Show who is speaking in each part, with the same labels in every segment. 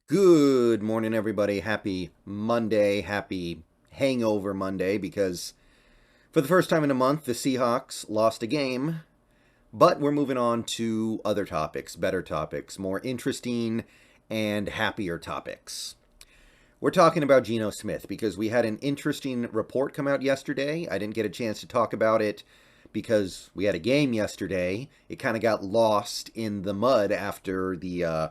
Speaker 1: Good morning, everybody. Happy Monday. Happy Hangover Monday because for the first time in a month, the Seahawks lost a game. But we're moving on to other topics, better topics, more interesting and happier topics. We're talking about Geno Smith because we had an interesting report come out yesterday. I didn't get a chance to talk about it because we had a game yesterday. It kind of got lost in the mud after the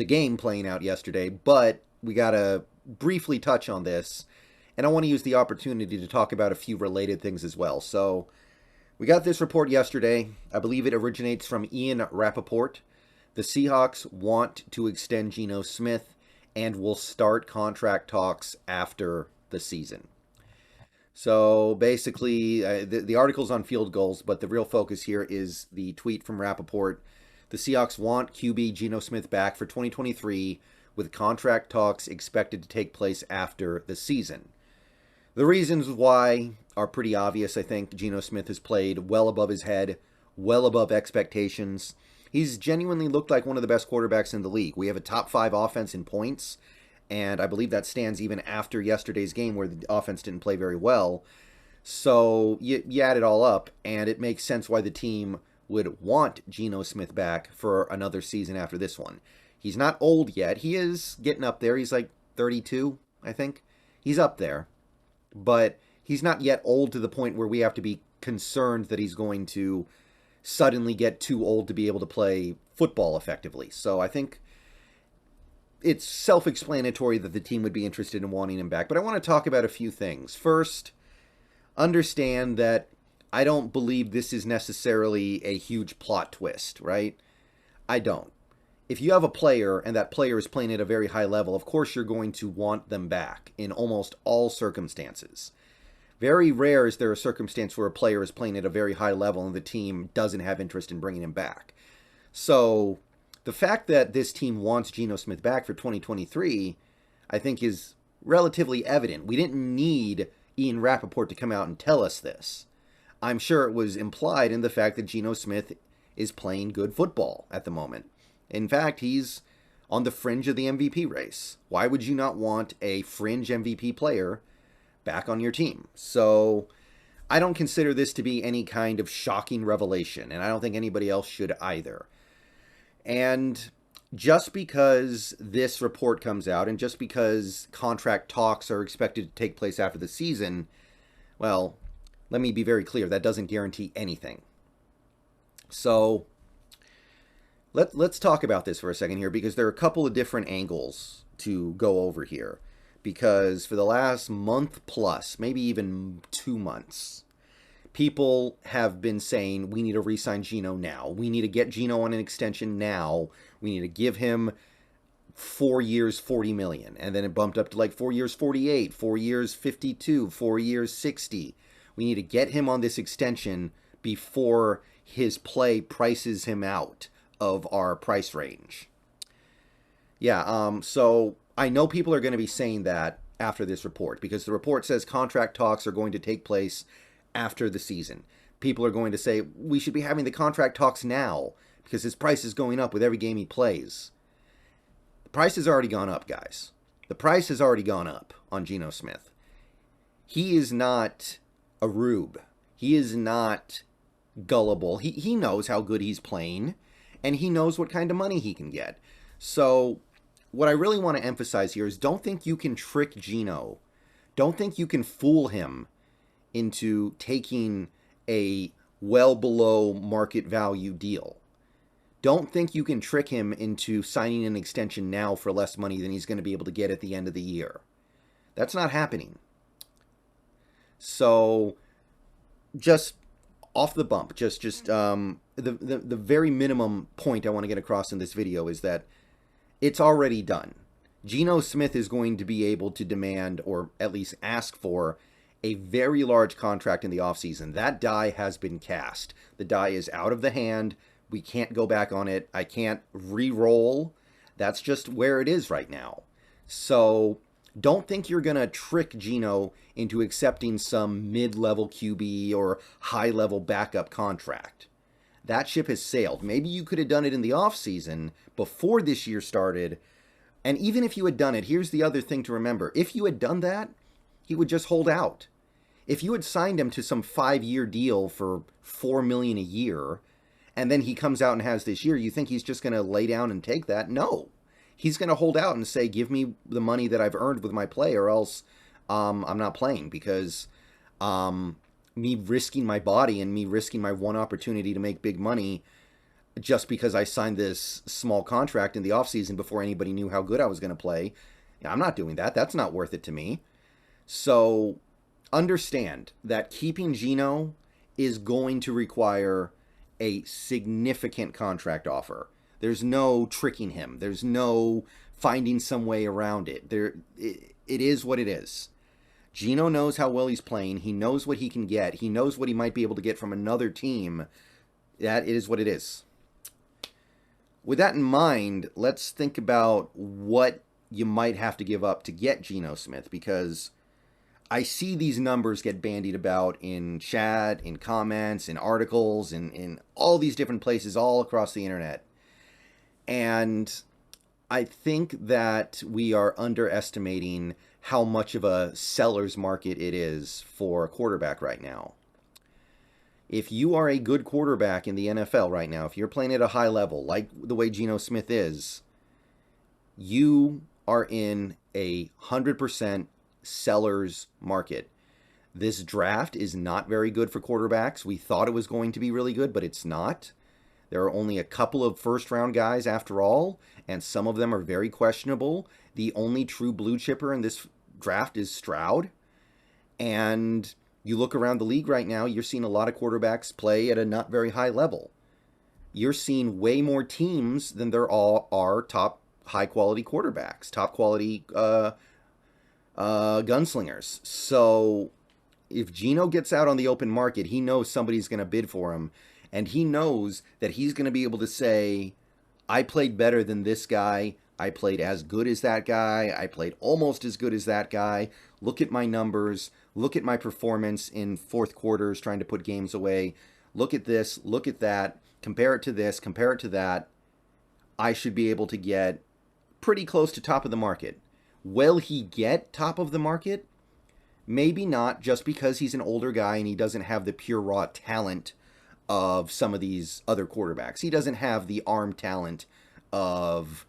Speaker 1: game playing out yesterday, but we got to briefly touch on this, and I want to use the opportunity to talk about a few related things as well. So, we got this report yesterday. I believe it originates from Ian Rappaport. The Seahawks want to extend Geno Smith and will start contract talks after the season. So basically, the article's on field goals, but the real focus here is the tweet from Rappaport. The Seahawks want QB Geno Smith back for 2023, with contract talks expected to take place after the season. The reasons why are pretty obvious, I think. Geno Smith has played well above his head, well above expectations. He's genuinely looked like one of the best quarterbacks in the league. We have a top 5 offense in points, and I believe that stands even after yesterday's game where the offense didn't play very well. So you add it all up, and it makes sense why the team would want Geno Smith back for another season after this one. He's not old yet. He is getting up there. He's like 32, I think. He's up there. But he's not yet old to the point where we have to be concerned that he's going to suddenly get too old to be able to play football effectively. So I think it's self-explanatory that the team would be interested in wanting him back. But I want to talk about a few things. First, understand that I don't believe this is necessarily a huge plot twist, right? I don't. If you have a player and that player is playing at a very high level, of course you're going to want them back in almost all circumstances. Very rare is there a circumstance where a player is playing at a very high level and the team doesn't have interest in bringing him back. So the fact that this team wants Geno Smith back for 2023, I think is relatively evident. We didn't need Ian Rappaport to come out and tell us this. I'm sure it was implied in the fact that Geno Smith is playing good football at the moment. In fact, he's on the fringe of the MVP race. Why would you not want a fringe MVP player back on your team? So I don't consider this to be any kind of shocking revelation, and I don't think anybody else should either. And just because this report comes out and just because contract talks are expected to take place after the season, well, let me be very clear, that doesn't guarantee anything. So let's talk about this for a second here, because there are a couple of different angles to go over here. Because for the last month plus, maybe even 2 months, people have been saying, we need to re-sign Geno now. We need to get Geno on an extension now. We need to give him 4 years, $40 million. And then it bumped up to like 4 years, 48, 4 years, 52, 4 years, 60. We need to get him on this extension before his play prices him out of our price range. Yeah, so I know people are going to be saying that after this report, because the report says contract talks are going to take place after the season. People are going to say, we should be having the contract talks now, because his price is going up with every game he plays. The price has already gone up, guys. The price has already gone up on Geno Smith. He is not a rube. He is not gullible. He knows how good he's playing, and he knows what kind of money he can get. So what I really want to emphasize here is don't think you can trick Geno. Don't think you can fool him into taking a well below market value deal. Don't think you can trick him into signing an extension now for less money than he's going to be able to get at the end of the year. That's not happening. So just off the bump, the very minimum point I want to get across in this video is that it's already done. Geno Smith is going to be able to demand, or at least ask for, a very large contract in the offseason. That die has been cast. The die is out of the hand. We can't go back on it. I can't re-roll. That's just where it is right now. So don't think you're going to trick Geno into accepting some mid-level QB or high-level backup contract. That ship has sailed. Maybe you could have done it in the offseason before this year started, And even if you had done it, here's the other thing to remember. If you had done that, he would just hold out. If you had signed him to some 5-year deal for $4 million a year, and then he comes out and has this year, you think he's just going to lay down and take that? No. He's going to hold out and say, give me the money that I've earned with my play, or else I'm not playing, because me risking my body and me risking my one opportunity to make big money just because I signed this small contract in the offseason before anybody knew how good I was going to play, I'm not doing that. That's not worth it to me. So understand that keeping Geno is going to require a significant contract offer. There's no tricking him. There's no finding some way around it. It is what it is. Geno knows how well he's playing. He knows what he can get. He knows what he might be able to get from another team. That is what it is. With that in mind, let's think about what you might have to give up to get Geno Smith, because I see these numbers get bandied about in chat, in comments, in articles, in all these different places all across the internet. And I think that we are underestimating how much of a seller's market it is for a quarterback right now. If you are a good quarterback in the NFL right now, if you're playing at a high level, like the way Geno Smith is, you are in a 100% seller's market. This draft is not very good for quarterbacks. We thought it was going to be really good, but it's not. There are only a couple of first-round guys after all, and some of them are very questionable. The only true blue chipper in this draft is Stroud. And you look around the league right now, you're seeing a lot of quarterbacks play at a not very high level. You're seeing way more teams than there are top high-quality quarterbacks, top-quality gunslingers. So if Geno gets out on the open market, he knows somebody's going to bid for him, and he knows that he's going to be able to say, I played better than this guy, I played as good as that guy, I played almost as good as that guy, look at my numbers, look at my performance in fourth quarters trying to put games away, look at this, look at that, compare it to this, compare it to that. I should be able to get pretty close to top of the market. Will he get top of the market? Maybe not, just because he's an older guy and he doesn't have the pure raw talent of some of these other quarterbacks. He doesn't have the arm talent of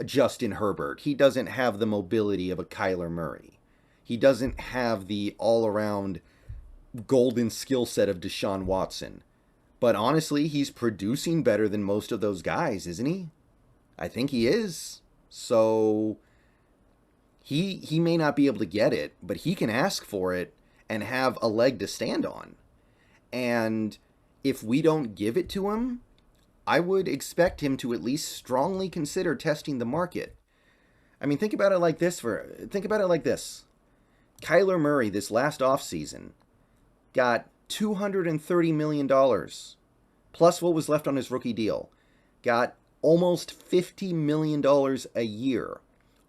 Speaker 1: Justin Herbert. He doesn't have the mobility of a Kyler Murray. He doesn't have the all-around golden skill set of Deshaun Watson. But honestly, he's producing better than most of those guys, isn't he? I think he is. So he may not be able to get it, but he can ask for it and have a leg to stand on. And if we don't give it to him, I would expect him to at least strongly consider testing the market. I mean, think about it like this. Kyler Murray this last offseason got $230 million plus what was left on his rookie deal. Got almost $50 million a year.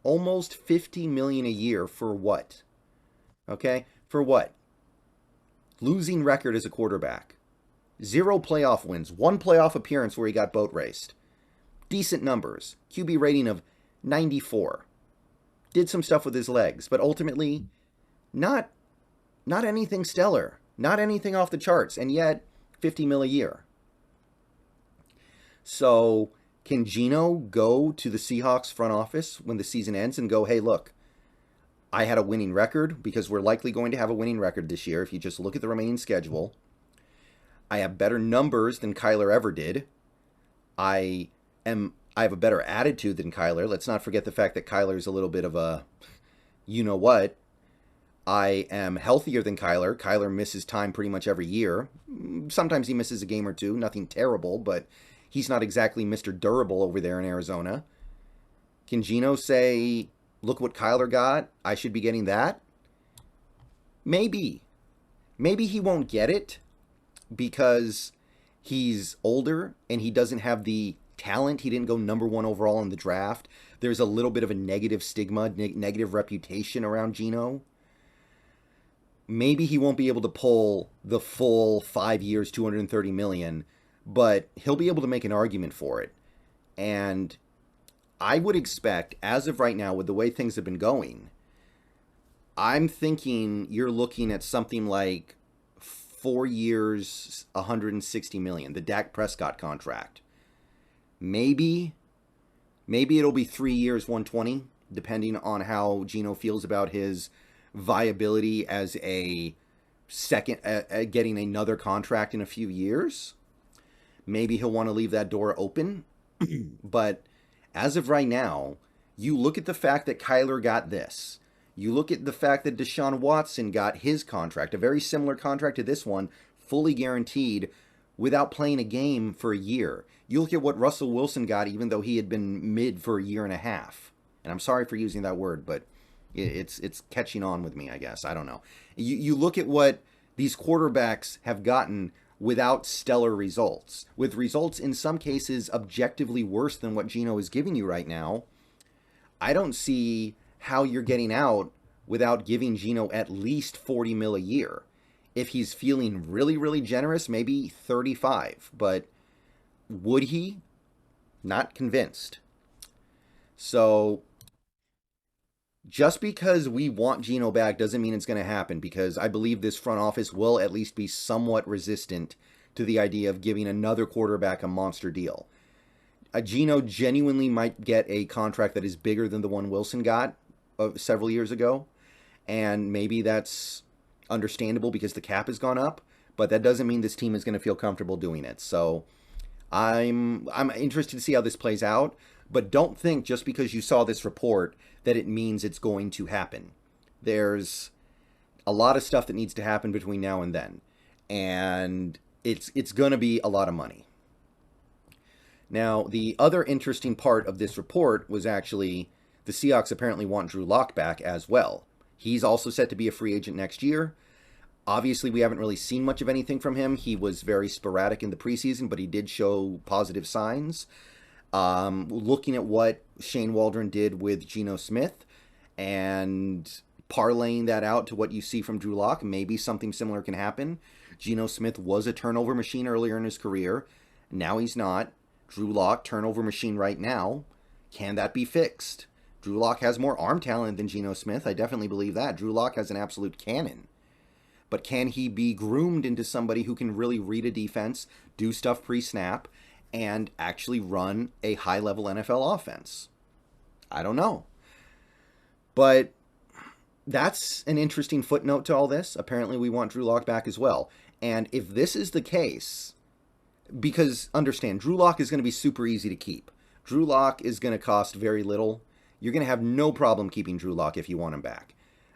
Speaker 1: Almost $50 million a year for what? Okay? For what? Losing record as a quarterback. 0 playoff wins. 1 playoff appearance where he got boat raced. Decent numbers. QB rating of 94. Did some stuff with his legs, but ultimately not anything stellar. Not anything off the charts, and yet $50 million a year. So can Geno go to the Seahawks front office when the season ends and go, hey, look, I had a winning record, because we're likely going to have a winning record this year if you just look at the remaining schedule. I have better numbers than Kyler ever did. I have a better attitude than Kyler. Let's not forget the fact that Kyler's a little bit of a you-know-what. I am healthier than Kyler. Kyler misses time pretty much every year. Sometimes he misses a game or two. Nothing terrible, but he's not exactly Mr. Durable over there in Arizona. Can Geno say, look what Kyler got, I should be getting that? Maybe. Maybe he won't get it because he's older and he doesn't have the talent. He didn't go number 1 overall in the draft. There's a little bit of a negative stigma, negative reputation around Geno. Maybe he won't be able to pull the full 5 years, $230 million, but he'll be able to make an argument for it. And I would expect, as of right now, with the way things have been going, I'm thinking you're looking at something like 4 years, 160 million, the Dak Prescott contract. Maybe it'll be 3 years, 120, depending on how Geno feels about his viability as a second, getting another contract in a few years. Maybe he'll want to leave that door open. But as of right now, you look at the fact that Kyler got this. You look at the fact that Deshaun Watson got his contract, a very similar contract to this one, fully guaranteed, without playing a game for a year. You look at what Russell Wilson got, even though he had been mid for a year and a half. And I'm sorry for using that word, but it's catching on with me, I guess. I don't know. You look at what these quarterbacks have gotten without stellar results, with results in some cases objectively worse than what Geno is giving you right now. I don't see how you're getting out without giving Geno at least 40 mil a year. If he's feeling really, really generous, maybe 35. But would he? Not convinced. So just because we want Geno back doesn't mean it's going to happen, because I believe this front office will at least be somewhat resistant to the idea of giving another quarterback a monster deal. Geno genuinely might get a contract that is bigger than the one Wilson got several years ago, and maybe that's understandable because the cap has gone up, but that doesn't mean this team is going to feel comfortable doing it. So I'm interested to see how this plays out, but don't think just because you saw this report that it means it's going to happen. There's a lot of stuff that needs to happen between now and then, and it's going to be a lot of money. Now, the other interesting part of this report was actually the Seahawks apparently want Drew Lock back as well. He's also set to be a free agent next year. Obviously, we haven't really seen much of anything from him. He was very sporadic in the preseason, but he did show positive signs. Looking at what Shane Waldron did with Geno Smith and parlaying that out to what you see from Drew Lock, maybe something similar can happen. Geno Smith was a turnover machine earlier in his career. Now he's not. Drew Lock, turnover machine right now. Can that be fixed? Drew Lock has more arm talent than Geno Smith. I definitely believe that. Drew Lock has an absolute cannon. But can he be groomed into somebody who can really read a defense, do stuff pre-snap, and actually run a high-level NFL offense? I don't know. But that's an interesting footnote to all this. Apparently we want Drew Lock back as well. And if this is the case, because understand, Drew Lock is going to be super easy to keep. Drew Lock is going to cost very little. You're going to have no problem keeping Drew Lock if you want him back.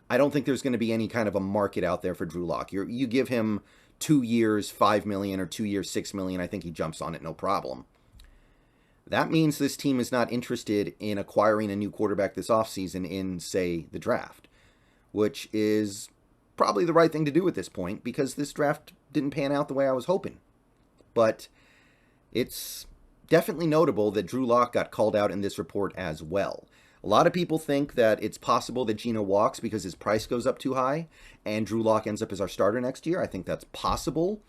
Speaker 1: I don't think there's going to be any kind of a market out there for Drew Lock. You give him 2 years, $5 million, or 2 years, $6 million, I think he jumps on it, no problem. That means this team is not interested in acquiring a new quarterback this offseason in, say, the draft, which is probably the right thing to do at this point, because this draft didn't pan out the way I was hoping. But it's definitely notable that Drew Lock got called out in this report as well. A lot of people think that it's possible that Geno walks because his price goes up too high and Drew Lock ends up as our starter next year. I think that's possible,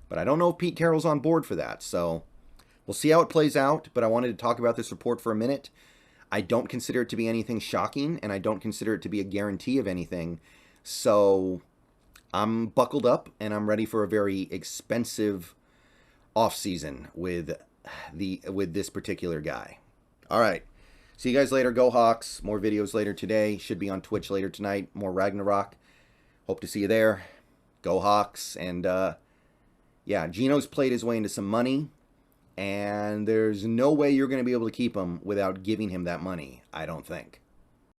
Speaker 1: but I don't know if Pete Carroll's on board for that. So we'll see how it plays out, but I wanted to talk about this report for a minute. I don't consider it to be anything shocking, and I don't consider it to be a guarantee of anything. So I'm buckled up, and I'm ready for a very expensive offseason with this particular guy. All right. See you guys later. Go Hawks. More videos later today. Should be on Twitch later tonight. More Ragnarok. Hope to see you there. Go Hawks. And, yeah, Geno's played his way into some money. And there's no way you're going to be able to keep him without giving him that money, I don't think.